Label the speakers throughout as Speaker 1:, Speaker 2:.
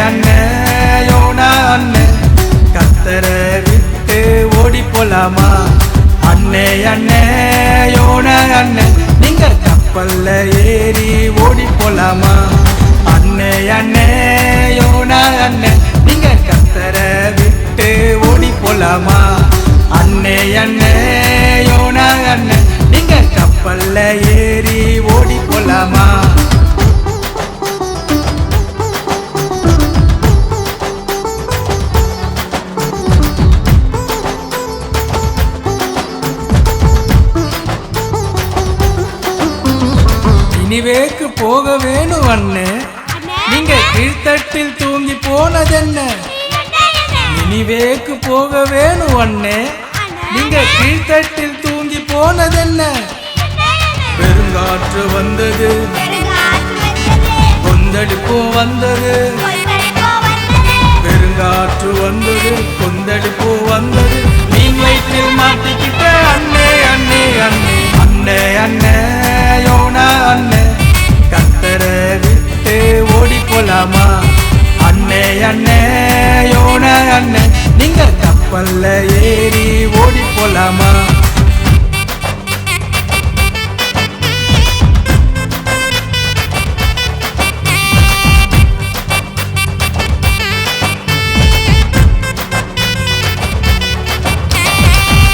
Speaker 1: அண்ணே யோனா அண்ணே கத்தரை விட்டு ஓடி போலாமா? அண்ணே அண்ணே யோனா அண்ணே நீங்க கப்பல்ல ஏறி ஓடி போலாமா? அண்ணே அண்ணே யோனா அண்ணே நீங்க கத்தரை விட்டு ஓடி போலாமா? அண்ணே அண்ணே யோனா அண்ணே நீங்க கப்பல்ல ஏறி ஓடி போலாமா? நினிவேக்கு போக வேணும் அண்ணே நீங்க கீழ்த்தட்டில் தூங்கி போனதென்ன? நினிவேக்கு போக வேணும் அண்ணே நீங்க கீழ்த்தட்டில் தூங்கி போனதென்ன? பெருங்காற்று வந்தது கொந்தளிப்பு வந்தது, பெருங்காற்று வந்தது கொந்தளிப்பு வந்தது, மீன் வயிற்றில் மாட்டிக்கிட்ட அண்ணே அண்ணே அண்ணே அண்ணே அண்ணே யோனா அண்ணே கத்தரை விட்டு ஓடி போலாமா? அண்ணே அண்ணே யோனா அண்ணே நீங்க கப்பல்ல ஏறி ஓடி போலாமா?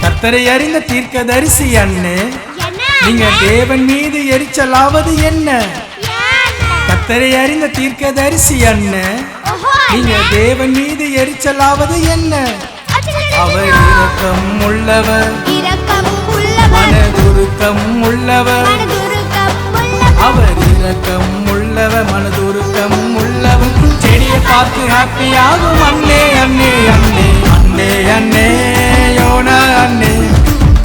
Speaker 1: கத்தரை அறிந்த தீர்க்கதரிசி அண்ணே நீங்க தேவன் மீது எரிச்சலாவது என்ன? கத்தரை அறிந்த தீர்க்கதரிசி அண்ணே நீங்க தேவன் மீது எரிச்சலாவது என்ன? அவர் இரக்கம் உள்ளவர் மனதுருக்கம் உள்ளவர், அவர் இரக்கம் உள்ளவர் மனதுருக்கம் உள்ளவர், செடியை பார்த்து ஹாப்பி ஆகும் அண்ணே அண்ணே அண்ணே அண்ணே அண்ணே யோனா அண்ணே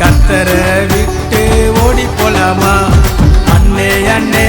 Speaker 1: கத்தரை விட்டு ஓடி போலாமா? அண்ணே அண்ணே